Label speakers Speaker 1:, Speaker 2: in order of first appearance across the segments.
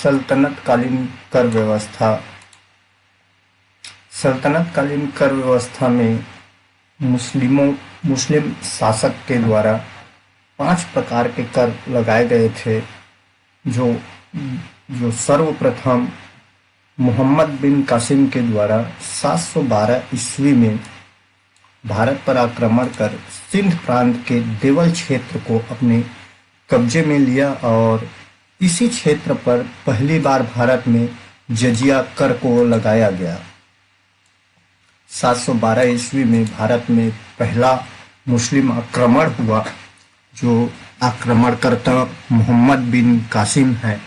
Speaker 1: सल्तनतकालीन कर व्यवस्था। सल्तनतकालीन कर व्यवस्था में मुस्लिम शासक के द्वारा 5 प्रकार के कर लगाए गए थे, जो सर्वप्रथम मोहम्मद बिन कासिम के द्वारा 712 ईस्वी में भारत पर आक्रमण कर सिंध प्रांत के देवल क्षेत्र को अपने कब्जे में लिया और इसी क्षेत्र पर पहली बार भारत में जजिया कर को लगाया गया। 712 ईस्वी में भारत में पहला मुस्लिम आक्रमण हुआ, जो आक्रमणकर्ता मोहम्मद बिन कासिम है,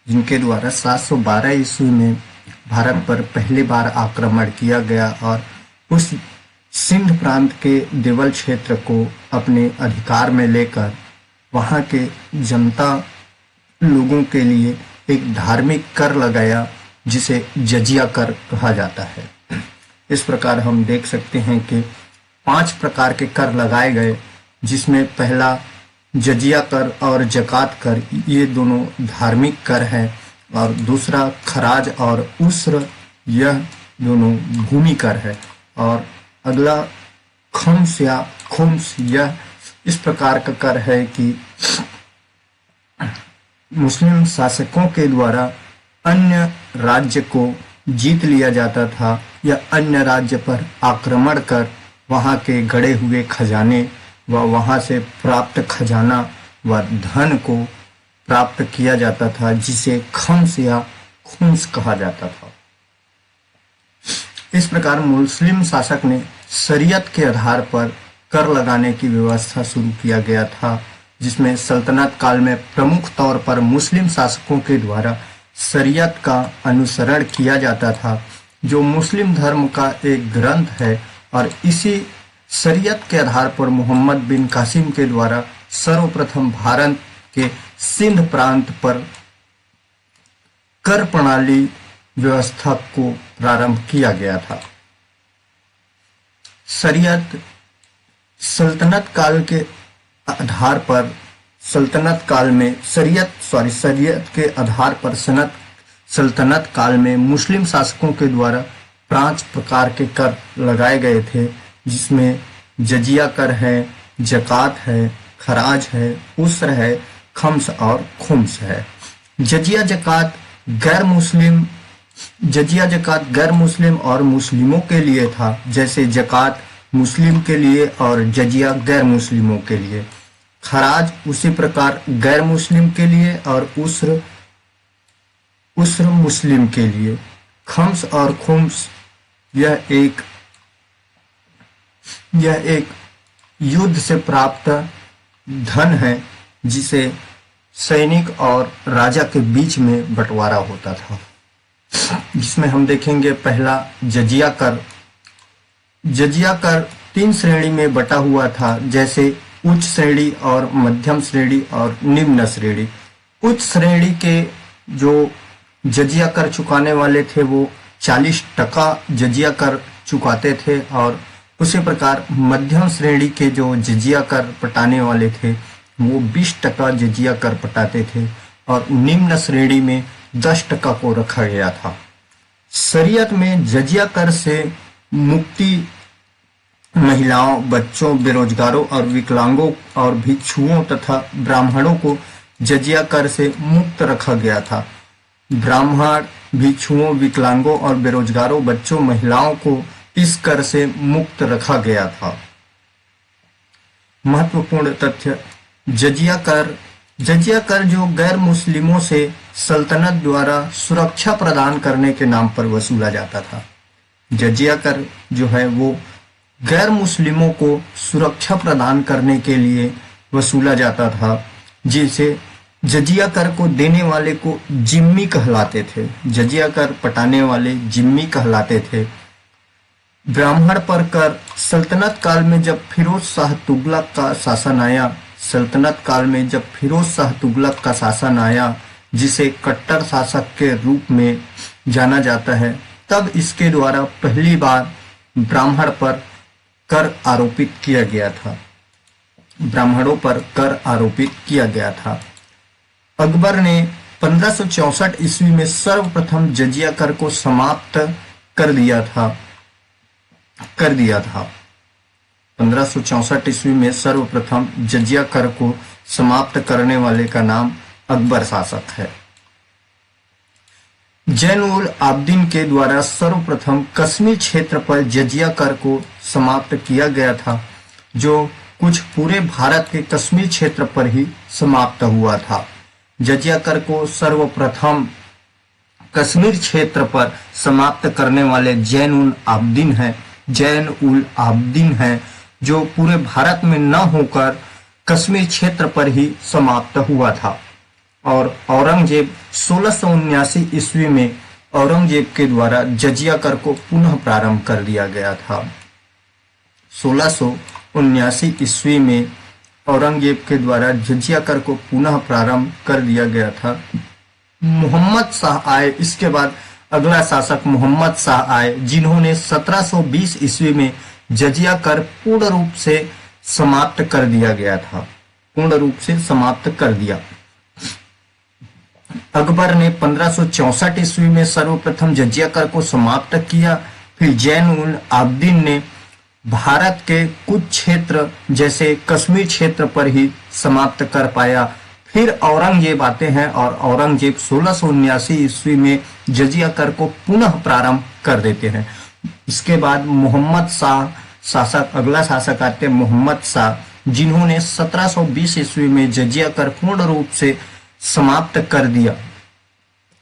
Speaker 1: जिनके द्वारा 712 ईस्वी में भारत पर पहली बार आक्रमण किया गया और उस सिंध प्रांत के देवल क्षेत्र को अपने अधिकार में लेकर वहाँ के जनता लोगों के लिए एक धार्मिक कर लगाया, जिसे जजिया कर कहा जाता है। इस प्रकार हम देख सकते हैं कि 5 प्रकार के कर लगाए गए, जिसमें पहला जजिया कर और जकात कर, ये दोनों धार्मिक कर हैं, और दूसरा खराज और उस्र, यह दोनों भूमि कर है, और अगला खम्स या खुम्स, यह इस प्रकार का कर है कि मुस्लिम शासकों के द्वारा अन्य राज्य को जीत लिया जाता था या अन्य राज्य पर आक्रमण कर वहाँ के गड़े हुए खजाने व वहाँ से प्राप्त खजाना व धन को प्राप्त किया जाता था, जिसे खम्स या खुम्स कहा जाता था। इस प्रकार मुस्लिम शासक ने शरीयत के आधार पर कर लगाने की व्यवस्था शुरू किया गया था, जिसमें सल्तनत काल में प्रमुख तौर पर मुस्लिम शासकों के द्वारा शरीयत का अनुसरण किया जाता था, जो मुस्लिम धर्म का एक ग्रंथ है, और इसी शरीयत के आधार पर मोहम्मद बिन कासिम के द्वारा सर्वप्रथम भारत के सिंध प्रांत पर कर प्रणाली व्यवस्था को प्रारंभ किया गया था। शरीयत सल्तनत काल के आधार पर शरीयत के आधार पर सल्तनत काल में मुस्लिम शासकों के द्वारा 5 प्रकार के कर लगाए गए थे, जिसमें जजिया कर है, जकात है, खराज है, उस्र है, खम्स और खुम्स है। जजिया जकात गैर मुस्लिम और मुस्लिमों के लिए था, जैसे जकात मुस्लिम के लिए और जजिया गैर मुस्लिमों के लिए। खराज उसी प्रकार गैर मुस्लिम के लिए और उस्र मुस्लिम के लिए। खम्स और खुम्स यह एक युद्ध से प्राप्त धन है, जिसे सैनिक और राजा के बीच में बंटवारा होता था, जिसमें हम देखेंगे पहला जजिया कर। जजिया कर 3 श्रेणी में बटा हुआ था, जैसे उच्च श्रेणी और मध्यम श्रेणी और निम्न श्रेणी। उच्च श्रेणी के जो जजिया कर चुकाने वाले थे वो 40% जजिया कर चुकाते थे, और उसी प्रकार मध्यम श्रेणी के जो जजिया कर पटाने वाले थे वो 20% जजिया कर पटाते थे, और निम्न श्रेणी में 10% को रखा गया था। शरीयत में जजिया कर से मुक्ति महिलाओं, बच्चों, बेरोजगारों और विकलांगों और भिक्षुओं तथा ब्राह्मणों को जजिया कर से मुक्त रखा गया था। ब्राह्मण, भिक्षुओं, विकलांगों और बेरोजगारों, बच्चों, महिलाओं को इस कर से मुक्त रखा गया था। महत्वपूर्ण तथ्य, जजिया कर जो गैर मुस्लिमों से सल्तनत द्वारा सुरक्षा प्रदान करने के नाम पर वसूला जाता था। जजिया कर जो है वो गैर मुस्लिमों को सुरक्षा प्रदान करने के लिए वसूला जाता था, जिसे जजिया कर को देने वाले को जिम्मी कहलाते थे। जजिया कर पटाने वाले जिम्मी कहलाते थे। ब्राह्मण पर कर सल्तनत काल में जब फिरोज शाह तुगलक का शासन आया, जिसे कट्टर शासक के रूप में जाना जाता है, तब इसके द्वारा पहली बार ब्राह्मण पर कर आरोपित किया गया था। ब्राह्मणों पर कर आरोपित किया गया था। अकबर ने 1564 ईस्वी में सर्वप्रथम जजिया कर को समाप्त कर दिया था 1564 ईस्वी में सर्वप्रथम जजिया कर को समाप्त करने वाले का नाम अकबर शासक है। जैन उल आबदीन के द्वारा सर्वप्रथम कश्मीर क्षेत्र पर जजिया कर को समाप्त किया गया था, जो कुछ पूरे भारत के कश्मीर क्षेत्र पर ही समाप्त हुआ था। जजिया कर को सर्वप्रथम कश्मीर क्षेत्र पर समाप्त करने वाले जैन उल आबदीन हैं, जो पूरे भारत में न होकर कश्मीर क्षेत्र पर ही समाप्त हुआ था। और औरंगजेब 1679 ईस्वी में औरंगजेब के द्वारा जजिया कर को पुनः प्रारंभ कर दिया गया था। 1679 ईस्वी में औरंगजेब के द्वारा जजिया कर को पुनः प्रारंभ कर दिया गया था। मोहम्मद शाह आए, इसके बाद अगला शासक मोहम्मद शाह आए, जिन्होंने 1720 ईस्वी में जजिया कर पूर्ण रूप से समाप्त कर दिया गया था, पूर्ण रूप से समाप्त कर दिया। अकबर ने 1564 ईस्वी में सर्वप्रथम जजिया कर को समाप्त किया। फिर जैन उल आबदीन ने भारत के कुछ क्षेत्र जैसे कश्मीर क्षेत्र पर ही समाप्त कर पाया। फिर औरंगजेब आते हैं और औरंगजेब 1679 ईस्वी में जजिया कर को पुनः प्रारंभ कर देते हैं। इसके बाद मोहम्मद शाह शासक, अगला शासक आते हैं मोहम्मद शाह, जिन्होंने 1720 ईस्वी में जजिया कर पूर्ण रूप से समाप्त कर दिया।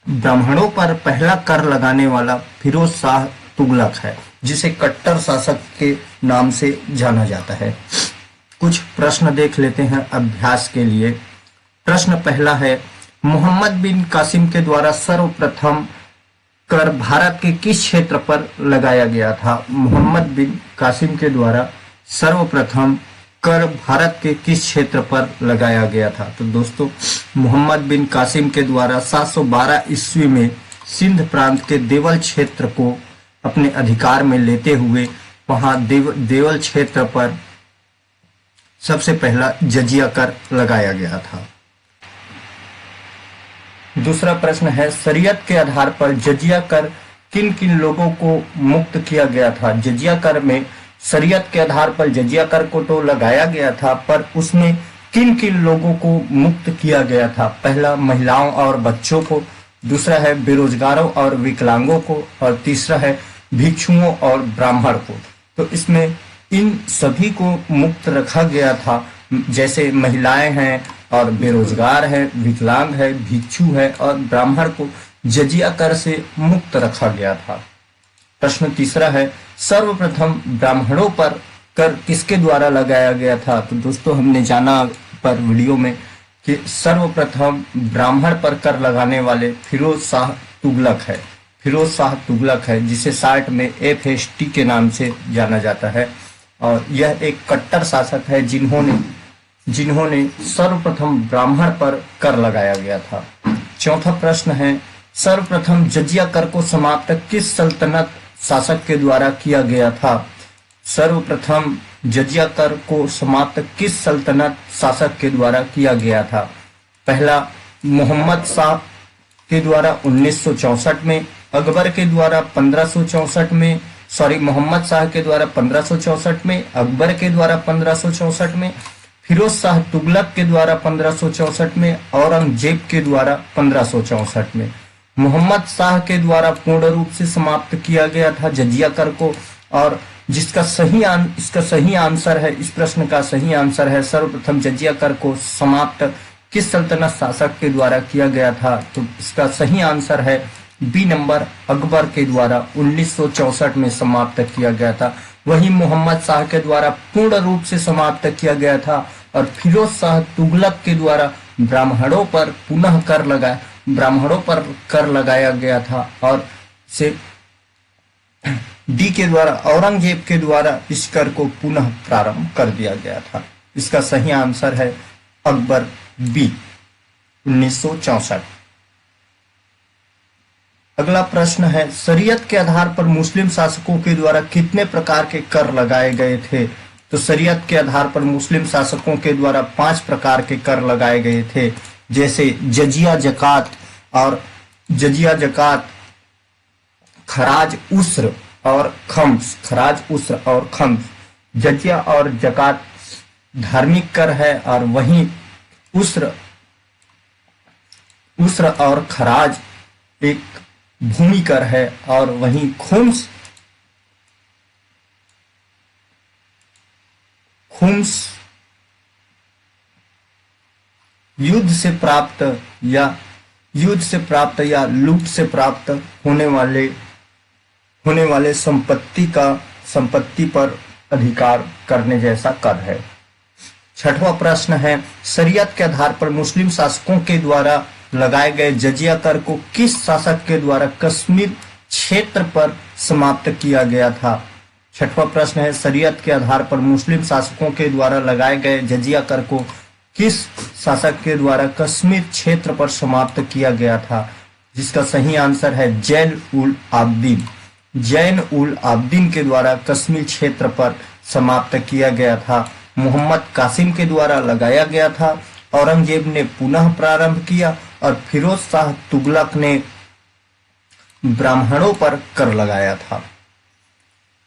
Speaker 1: ब्राह्मणों पर पहला कर लगाने वाला फिरोज शाह तुगलक है, जिसे कट्टर शासक के नाम से जाना जाता है। कुछ प्रश्न देख लेते हैं अभ्यास के लिए। प्रश्न पहला है, मोहम्मद बिन कासिम के द्वारा सर्वप्रथम कर भारत के किस क्षेत्र पर लगाया गया था? मोहम्मद बिन कासिम के द्वारा सर्वप्रथम कर भारत के किस क्षेत्र पर लगाया गया था? तो दोस्तों, मोहम्मद बिन कासिम के द्वारा 712 ईस्वी में सिंध प्रांत के देवल क्षेत्र को अपने अधिकार में लेते हुए वहां देवल क्षेत्र पर सबसे पहला जजिया कर लगाया गया था। दूसरा प्रश्न है, शरीयत के आधार पर जजिया कर किन किन लोगों को मुक्त किया गया था? जजिया कर में शरीयत के आधार पर जजिया कर को तो लगाया गया था, पर उसमें किन किन लोगों को मुक्त किया गया था? पहला, महिलाओं और बच्चों को। दूसरा है बेरोजगारों और विकलांगों को। और तीसरा है भिक्षुओं और ब्राह्मण को। तो इसमें इन सभी को मुक्त रखा गया था, जैसे महिलाएं हैं और बेरोजगार है, विकलांग है, भिक्षु है और ब्राह्मण को जजिया कर से मुक्त रखा गया था। प्रश्न तीसरा है, सर्वप्रथम ब्राह्मणों पर कर किसके द्वारा लगाया गया था? तो दोस्तों, हमने जाना पर वीडियो में कि सर्वप्रथम ब्राह्मण पर कर लगाने वाले फिरोज शाह तुगलक है। फिरोज शाह तुगलक है, जिसे शार्ट में FST के नाम से जाना जाता है। और यह एक कट्टर शासक है जिन्होंने सर्वप्रथम ब्राह्मण पर कर लगाया गया था। चौथा प्रश्न है, सर्वप्रथम जजिया कर को समाप्त किस सल्तनत शासक के द्वारा किया गया था? सर्वप्रथम जजिया कर को समाप्त किस सल्तनत शासक के द्वारा किया गया था? पहला, मोहम्मद शाह के द्वारा 1964 में, अकबर के द्वारा 1564 में, मोहम्मद शाह के द्वारा 1564 में, अकबर के द्वारा 1564 में, फिरोज शाह तुगलक के द्वारा 1564 में, औरंगजेब के द्वारा 1564 में। मोहम्मद शाह के द्वारा पूर्ण रूप से समाप्त किया गया था जजिया कर को। और इसका सही आंसर है, इस प्रश्न का सही आंसर है, सर्वप्रथम जजिया कर को समाप्त किस सल्तनत शासक के द्वारा किया गया था? तो इसका सही आंसर है बी नंबर, अकबर के द्वारा 1964 में समाप्त किया गया था। वही मोहम्मद शाह के द्वारा पूर्ण रूप से समाप्त किया गया था। और फिरोज शाह तुगलक के द्वारा ब्राह्मणों पर कर लगाया गया था। और से डी के द्वारा, औरंगजेब के द्वारा इस कर को पुनः प्रारंभ कर दिया गया था। इसका सही आंसर है अकबर, बी, 1964। अगला प्रश्न है, शरीयत के आधार पर मुस्लिम शासकों के द्वारा कितने प्रकार के कर लगाए गए थे? तो शरीयत के आधार पर मुस्लिम शासकों के द्वारा 5 प्रकार के कर लगाए गए थे, जैसे जजिया, जकात, और जजिया, जकात, खराज, उस्र और खम्स। खराज, उस्र और खम्स। जजिया और जकात धार्मिक कर है और वहीं उस्र और खराज एक भूमि कर है और वहीं खुम्स युद्ध से प्राप्त या लूट से प्राप्त होने वाले संपत्ति पर अधिकार करने जैसा कर है। छठवां प्रश्न है, शरीयत के आधार पर मुस्लिम शासकों के द्वारा लगाए गए जजिया कर को किस शासक के द्वारा कश्मीर क्षेत्र पर समाप्त किया गया था? छठवां प्रश्न है, शरीयत के आधार पर मुस्लिम शासकों के द्वारा लगाए गए जजिया कर को किस शासक के द्वारा कश्मीर क्षेत्र पर समाप्त किया गया था? जिसका सही आंसर है जैन उल आबदीन। जैन उल आबदीन के द्वारा कश्मीर क्षेत्र पर समाप्त किया गया था। मोहम्मद कासिम के द्वारा लगाया गया था। औरंगजेब ने पुनः प्रारंभ किया और फिरोज शाह तुगलक ने ब्राह्मणों पर कर लगाया था।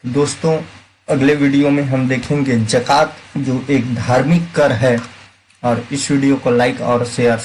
Speaker 1: दोस्तों, अगले वीडियो में हम देखेंगे जकात, जो एक धार्मिक कर है। और इस वीडियो को लाइक और शेयर